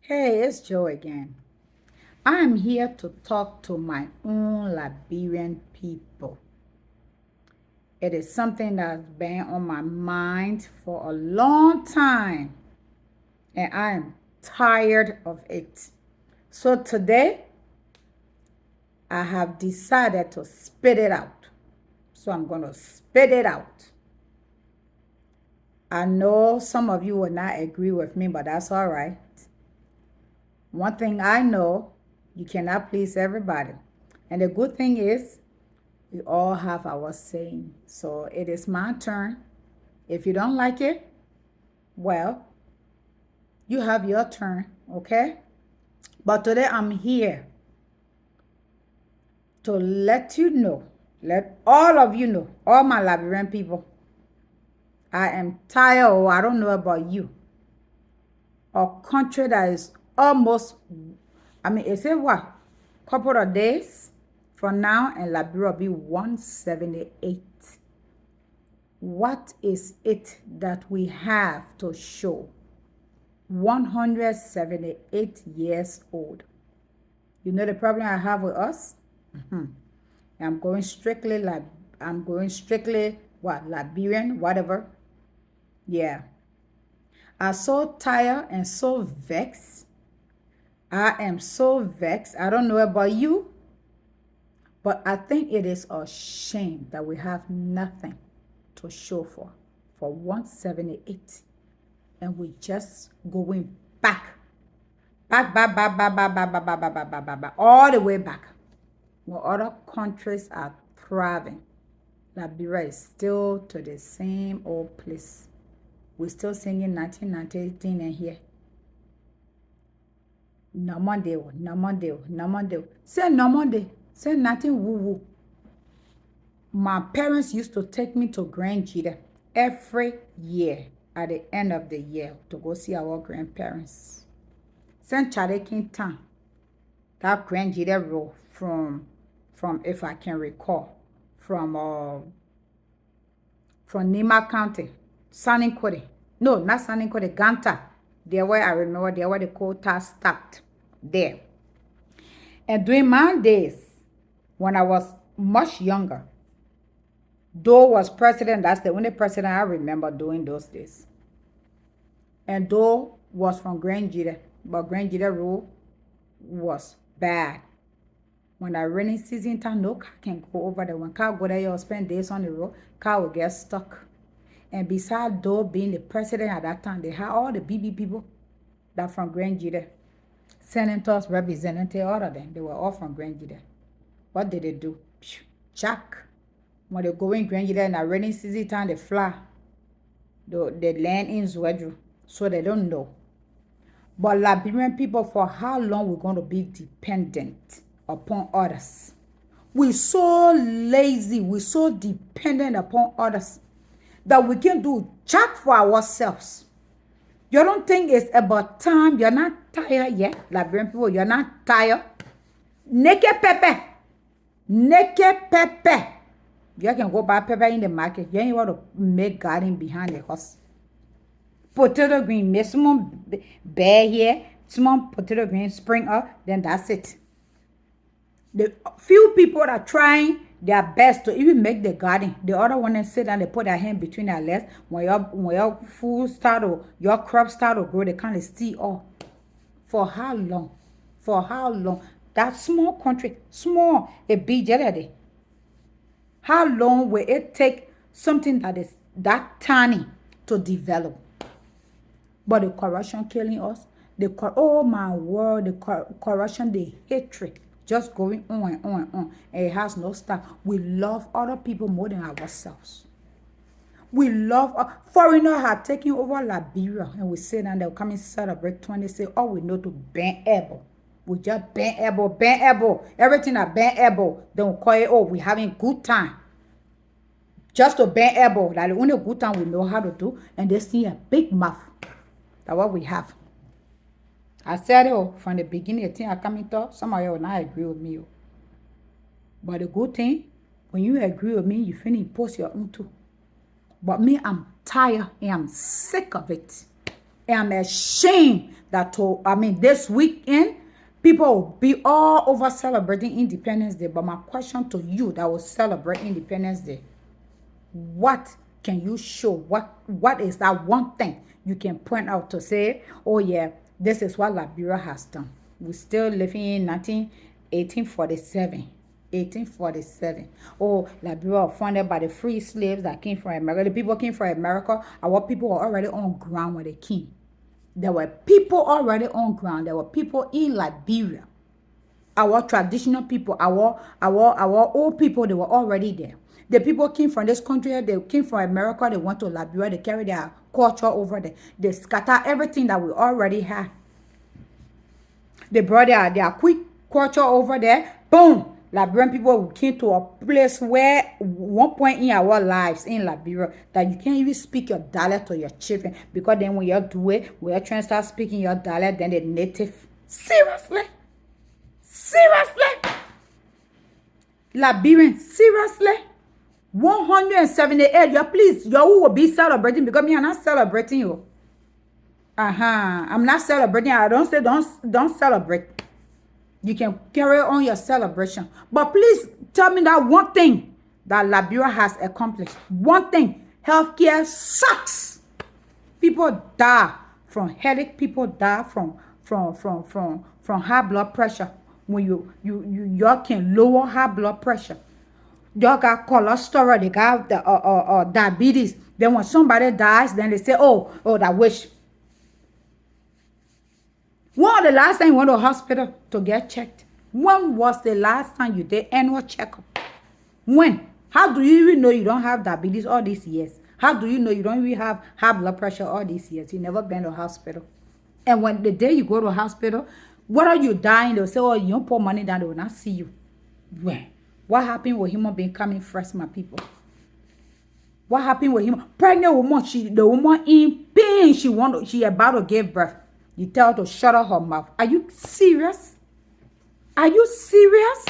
Hey, it's Joe again. I am here to talk to my own Liberian people. It is something that's been on my mind for a long time, and I am tired of it. So today, I have decided to spit it out. So I'm going to spit it out. I know some of you will not agree with me, but that's all right. One thing I know, you cannot please everybody. And the good thing is, we all have our saying. So it is my turn. If you don't like it, well, you have your turn, okay? But today I'm here to let you know, let all of you know, all my Liberian people, I am tired, or I don't know about you, a country that is almost, it's a what? Couple of days from now, and Liberia will be 178. What is it that we have to show? 178 years old. You know the problem I have with us? I'm going strictly what, Liberian, whatever. Yeah. I'm so tired and so vexed. I am so vexed. I don't know about you, but I think it is a shame that we have nothing to show for 178. And we just going back, all the way back. When other countries are thriving, Liberia is still to the same old place. We're still singing 1919 and here. Namande, namande, namande. Say namande. Say nothing woo woo. My parents used to take me to Grand Jita every year at the end of the year to go see our grandparents. Saint Charikin Town, that Grand Jita road from if I can recall, from Nima County, Saninkode. No, not Saninkode, Ganta. There where I remember, there where the quota stopped. There. And during my days, when I was much younger, Doe was president. That's the only president I remember doing those days. And Doe was from Grand Jita, but Grand Jita road was bad. When the rainy season time, no car can go over there. When car go there, you'll spend days on the road, car will get stuck. And besides Doe being the president at that time, they had all the BB people that from Grand Jita. Senators, representatives, all of them, they were all from Grand Jita. What did they do? Jack. When they go in Grand Jita in the rainy season time, they fly. They land in Zwedru, so they don't know. But Liberian people, for how long we're going to be dependent upon others? We're so lazy, we're so dependent upon others that we can do jack for ourselves. You don't think it's about time? You're not tired yet, Liberian people. You're not tired. Naked pepper. Naked pepper. You can go buy pepper in the market. You ain't want to make garden behind the house. Potato green, make some bear here, some potato green spring up, then that's it. The few people that are trying their best to even make the garden, the other one that sit and they put their hand between their legs. When your food start or your crop start to grow, they kind of steal off. For how long? For how long? That small country, small, a big jelly. How long will it take something that is that tiny to develop? But the corruption killing us, oh my word, the corruption, the hatred just going on and on and on. And it has no stop. We love other people more than ourselves. We love, foreigners have taken over Liberia, and we sit down, they'll come and celebrate 20, say, oh, we know to ban able. We just ban able. Everything that ban able, then we call it, oh, we having good time. Just to ban able, that the only good time we know how to do, and they see a big mouth. That's what we have. I said it from the beginning, the thing I come into, some of you will not agree with me. But the good thing, when you agree with me, you finish post your own too. But me, I'm tired and I'm sick of it. am ashamed that this weekend, people will be all over celebrating Independence Day. But my question to you that will celebrate Independence Day, what can you show? What is that one thing you can point out to say, oh yeah, this is what Liberia has done? We're still living in 1847. 1847. Oh, Liberia was founded by the free slaves that came from America. The people came from America. Our people were already on ground when they came. There were people already on ground. There were people in Liberia. Our traditional people, our old people, they were already there. The people came from this country, they came from America, they went to Liberia, they carried their culture over there. They scatter everything that we already had. They brought their quick culture over there. Boom! Liberian people came to a place where one point in our lives in Liberia that you can't even speak your dialect to your children, because then when you do it, when you're trying to start speaking your dialect, then the native. Seriously? Liberian, seriously? 178. You please, you will be celebrating, because me, I'm not celebrating you. I'm not celebrating. I don't say don't celebrate. You can carry on your celebration. But please tell me that one thing that Liberia has accomplished. One thing. Healthcare sucks. People die from headache. People die from high blood pressure. When you can lower high blood pressure. Y'all got cholesterol. They got the diabetes. Then when somebody dies, then they say, oh, that wish. When was the last time you went to the hospital to get checked? When was the last time you did annual checkup? When? How do you even know you don't have diabetes all these years? How do you know you don't even have high blood pressure all these years? You never been to the hospital. And when the day you go to the hospital, whether you dying, they'll say, oh, you don't put money down, they will not see you. When? What happened with human being coming first, my people? What happened with him? Pregnant woman, the woman in pain, she about to give birth. You tell her to shut up her mouth. Are you serious? Are you serious?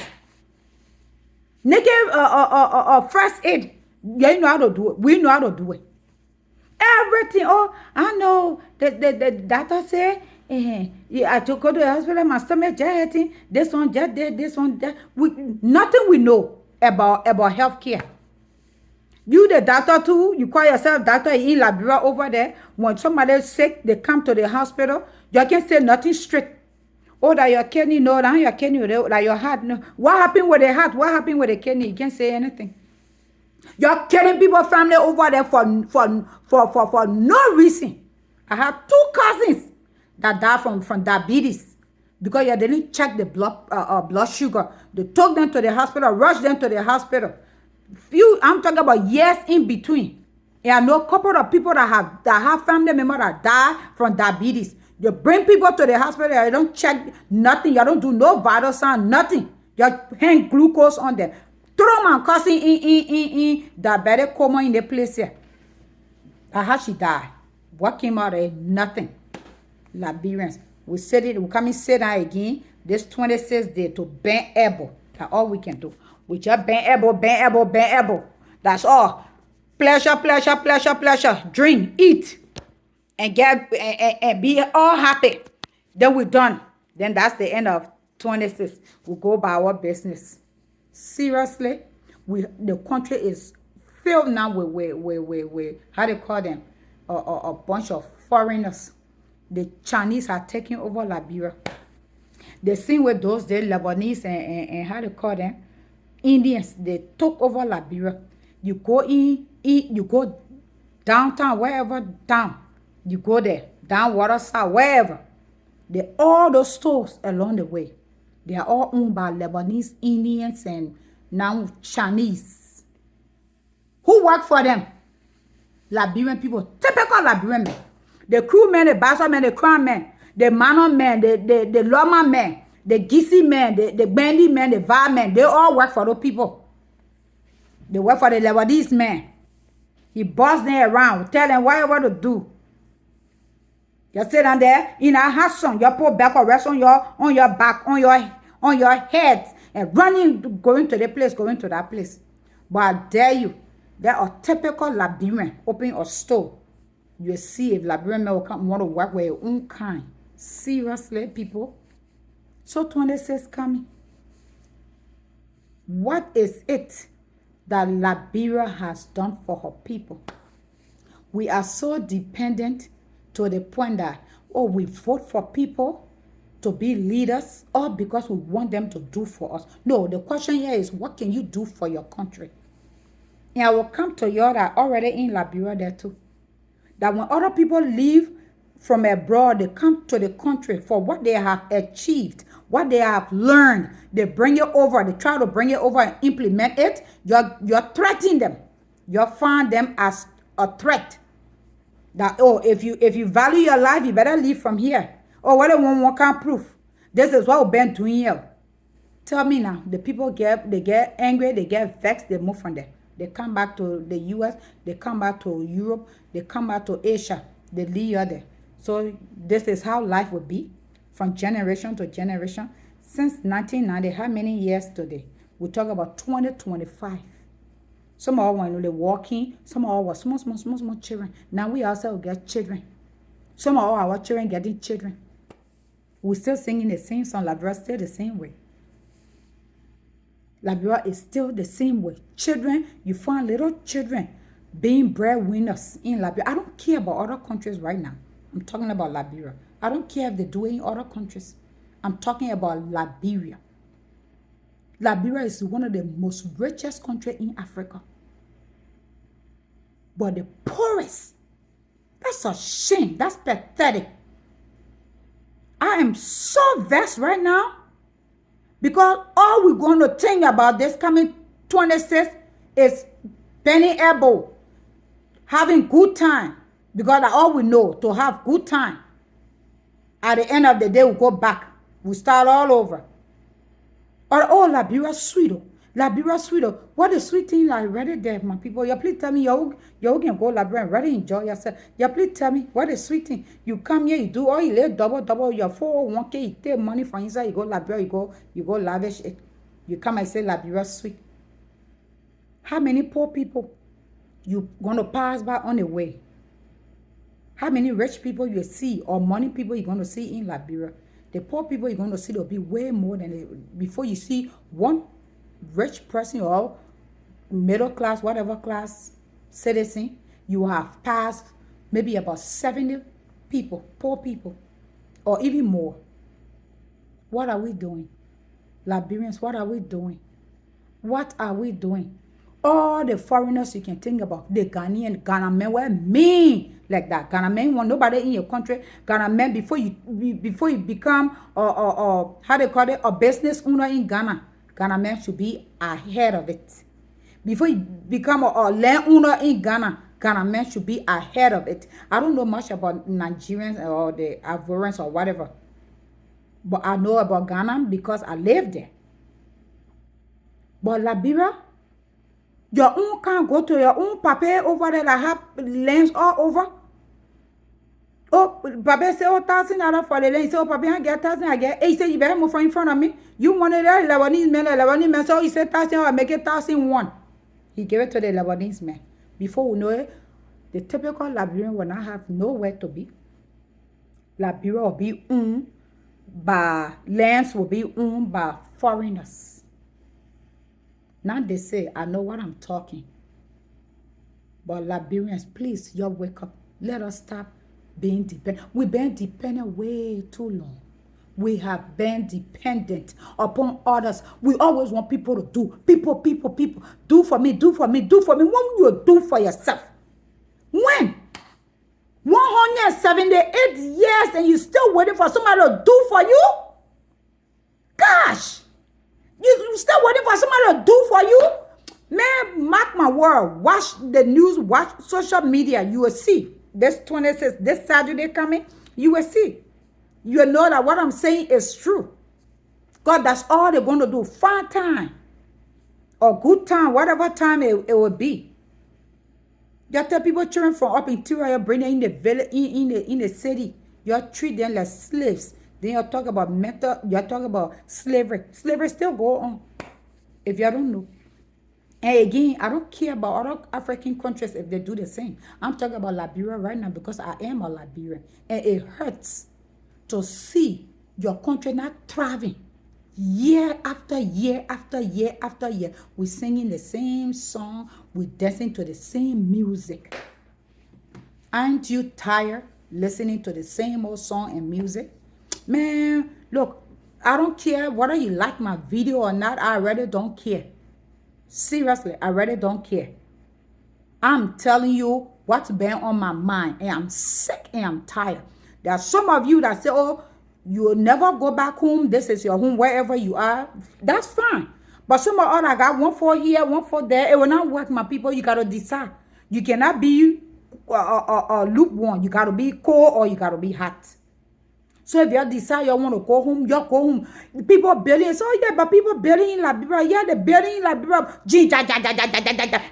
Naked first aid. You know how to do it. We know how to do it. Everything. Oh, I know. The doctor say, I to go to the hospital, my stomach just hurting. This one just there, this one that. Nothing we know about healthcare. You the doctor too, you call yourself doctor in Liberia over there. When somebody is sick, they come to the hospital, you can't say nothing straight. Oh, that your kidney, no, that your kidney, that your heart, no. What happened with the heart? What happened with the kidney? You can't say anything. You're killing people's family over there for no reason. I have 2 cousins that died from diabetes because you didn't check the blood sugar. They took them to the hospital, rushed them to the hospital. I'm talking about years in between. There are no couple of people that have family members that die from diabetes. You bring people to the hospital, you don't check nothing, you don't do no vital sign, nothing. You hang glucose on them. Throw my cousin in diabetic coma in the place here. That's how she died. What came out of it? Nothing. Liberians. We said it, we come and say that again. This 26th day to bend elbow. That's all we can do. We just bend elbow. That's all. Pleasure. Drink, eat, and and be all happy. Then we're done. Then that's the end of 26. We go by our business. Seriously, the country is filled now with how they call them, a bunch of foreigners. The Chinese are taking over Liberia. The same with those the Lebanese and how they call them, Indians. They took over Liberia. You go in, eat, you go downtown, wherever down, you go there, down Waterside, wherever. All those stores along the way, they are all owned by Lebanese, Indians, and now Chinese. Who work for them? Liberian people, typical Liberian men. The crewmen, the bastard men, the crown men, the manor men, the lawman men, the gissy men, the bandy men, the var men, they all work for those people. They work for the Lebanese man. He boss them around, tell them whatever to do. You sit down there in a house on, you put back or rest on your back, on your head, and running, going to the place, going to that place. But I dare you, there are typical Liberian opening a store You see if Liberian men will come want to work with your own kind. Seriously, people. So 26 coming. What is it that Liberia has done for her people? We are so dependent to the point that, oh, we vote for people to be leaders, all because we want them to do for us. No, the question here is, what can you do for your country? And I will come to you that already in Liberia there too. That when other people leave from abroad, they come to the country for what they have achieved, what they have learned. They bring it over. They try to bring it over and implement it. You're threatening them. You find them as a threat. That, oh, if you value your life, you better leave from here. Oh, what they want can't prove. This is what we've been doing here. Tell me now, the people get angry, they get vexed, they move from there. They come back to the US, they come back to Europe, they come back to Asia, they leave you there. So this is how life would be from generation to generation. Since 1990, how many years today? We talk about 2025. Some of us were walking, some of us were small children. Now we also get children. Some of our children getting children. We're still singing the same song. Liberia still the same way. Liberia is still the same way. Children, you find little children being breadwinners in Liberia. I don't care about other countries right now. I'm talking about Liberia. I don't care if they do it in other countries. I'm talking about Liberia. Liberia is one of the most richest countries in Africa. But the poorest, that's a shame. That's pathetic. I am so vexed right now because all we're going to think about this coming 26 is Benny Ebo having good time, because that's all we know, to have good time. At the end of the day, we go back. We start all over. Or, oh, Liberia sweet. Liberia sweet. What is sweet thing like ready there, my people? You please tell me, you can go Liberia and really enjoy yourself. You please tell me, what is sweet thing? You come here, you do all you lay double, your 401k, you take money from inside, you go Liberia, you go lavish it. You come and say Liberia sweet. How many poor people you gonna pass by on the way? How many rich people you see or money people you're gonna see in Liberia? The poor people you're gonna see, there'll be way more than before you see one rich person or middle class, whatever class citizen, you have passed maybe about 70 people, poor people, or even more. What are we doing? Liberians, what are we doing? What are we doing? All the foreigners you can think about, the Ghana men were mean like that. Ghana men want nobody in your country. Ghana men, before you become how they call it, a business owner in Ghana, Ghana men should be ahead of it. Before you become a land owner in Ghana, Ghana men should be ahead of it. I don't know much about Nigerians or the Ivorians or whatever, but I know about Ghana because I live there. But Liberia, your own can't go to your own papa over there that have lands all over. Oh, Papa say, oh, $1,000 for the land. So, Papa, I get 1,000, I get. He said, you better move from in front of me. You wanted that Lebanese man. So he said, 1,000, I'll make it 1,001. He gave it to the Lebanese man. Before we know it, the typical Liberian will not have nowhere to be. Liberia will be owned by, lands will be owned by foreigners. Now they say, I know what I'm talking. But Liberians, please, y'all wake up. Let us stop being dependent. We've been dependent way too long. We have been dependent upon others. We always want people to do. People. Do for me. When will you do for yourself? When? 178 years and you still waiting for somebody to do for you? Gosh. You still waiting for somebody to do for you? Man, mark my word. Watch the news. Watch social media. You will see. This 26th, this Saturday coming, you will see. You will know that what I'm saying is true. God, that's all they're going to do. Fun time. Or good time. Whatever time it will be. You tell people children from up interior, bring them in the village, in the city. You treat them like slaves. Then you talk about mental, you talk about slavery. Slavery still go on. If you don't know. And again, I don't care about other African countries if they do the same. I'm talking about Liberia right now because I am a Liberian. And it hurts to see your country not thriving. Year after year after year after year, we're singing the same song, we're dancing to the same music. Aren't you tired listening to the same old song and music? Man, look, I don't care whether you like my video or not. I really don't care. Seriously, I really don't care. I'm telling you what's been on my mind, and I'm sick and I'm tired. There are some of you that say, oh, you'll never go back home. This is your home wherever you are. That's fine. But some of us, I got one for here, one for there. It will not work, my people. You got to decide. You cannot be lukewarm. You got to be cold or you got to be hot. So if you decide you want to go home, you go home. People building, so yeah, but people building in Liberia, yeah, they're building in Liberia.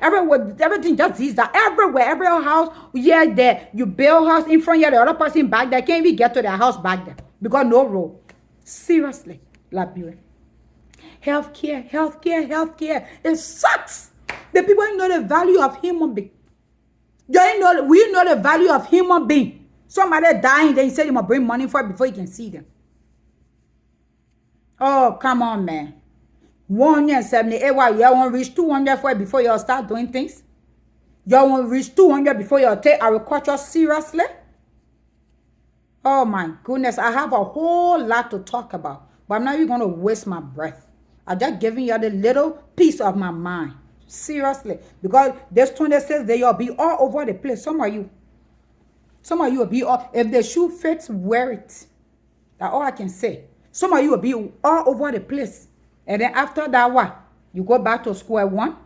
Everywhere, everything just is that everywhere, every house, yeah, there. You build house in front, yeah, the other person back there can't even get to their house back there because no road. Seriously, Liberia. Healthcare. It sucks. The people know the value of human being. We know the value of human being. Somebody dying, then you say you must bring money for it before you can see them. Oh, come on, man. 178, why you won't reach 200 for it before you start doing things? You won't reach 200 before you take agriculture seriously? Oh, my goodness. I have a whole lot to talk about, but I'm not even going to waste my breath. I'm just giving you the little piece of my mind. Seriously. Because this 26 days, you'll be all over the place. Some of you will be all, if the shoe fits, wear it. That's all I can say. Some of you will be all over the place. And then after that, what? You go back to square one.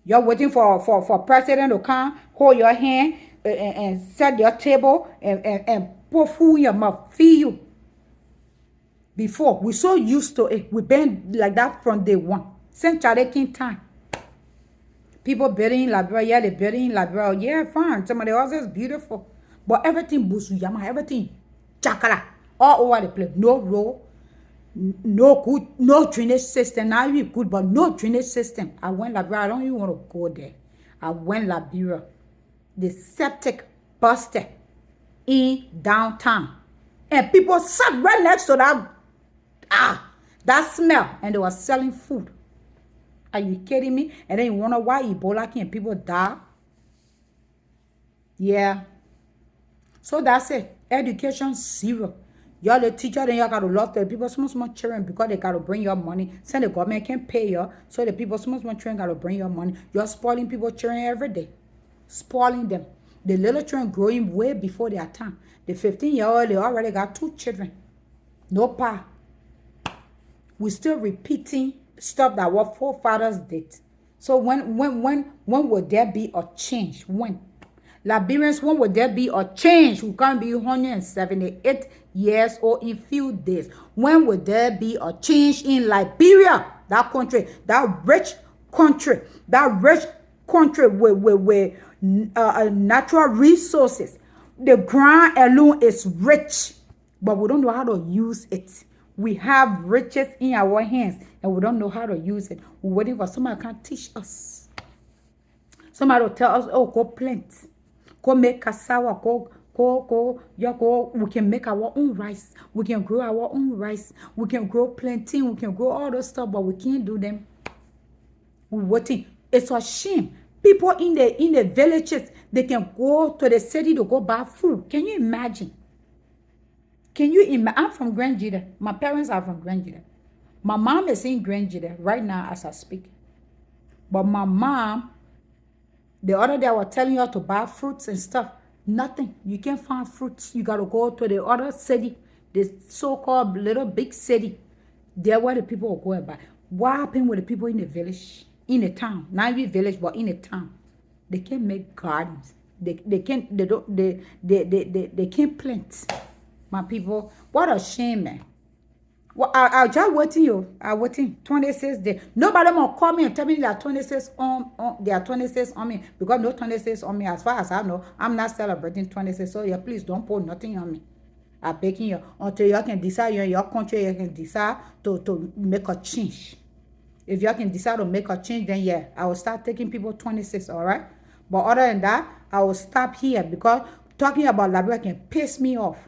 You're waiting for president to come, hold your hand, and set your table, and put food in your mouth, feed you. Before, we're so used to it. We've been like that from day one. Since Charlie time. People building in Liberia, yeah, they're building in Liberia. Yeah, fine. Somebody else is beautiful. But everything busuyama, everything chakala, all over the place. No road, no good, no drainage system. Not even good, but no drainage system. I went Liberia. I don't even want to go there. I went Liberia. The septic busted in downtown. And people sat right next to that smell. And they were selling food. Are you kidding me? And then you wonder why Ebola can people die? Yeah. So that's it. Education, zero. You're the teacher, then you got to love the people, small children, because they got to bring your money. Send the government can pay you. So the people, small children got to bring your money. You're spoiling people children every day. Spoiling them. The little children growing way before their time. The 15-year-old, they already got 2 children. No pa. We're still repeating stuff that our forefathers did. So when would there be a change? When? Liberians, when would there be a change? We can't be 178 years old in few days. When would there be a change in Liberia? That country, that rich country with natural resources. The ground alone is rich, but we don't know how to use it. We have riches in our hands, and we don't know how to use it. We're waiting for somebody to come teach us. Somebody will tell us, oh, go plant. Go make cassava. We can make our own rice. We can grow our own rice. We can grow plantain. We can grow all those stuff, but we can't do them. We're waiting. It's a shame. People in the villages, they can go to the city to go buy food. Can you imagine? I'm from Grand Jida. My parents are from Grand Jida. My mom is in Grand Jida right now as I speak. But my mom, the other day I was telling her to buy fruits and stuff. Nothing. You can't find fruits. You got to go to the other city, the so-called little big city. There where the people will go and buy. What happened with the people in the village, in the town? Not even village, but in the town. They can't make gardens. They can't plant. My people, what a shame, man. Well, I'll just waiting you. I'm waiting 26 days. Nobody will call me and tell me that 26 they are 26 on me, because no 26 on me. As far as I know, I'm not celebrating 26. So yeah, please don't put nothing on me. I'm begging you until you can decide in your country. You can decide to make a change. If y'all can decide to make a change, then yeah, I will start taking people 26, all right? But other than that, I will stop here because talking about Liberia can piss me off.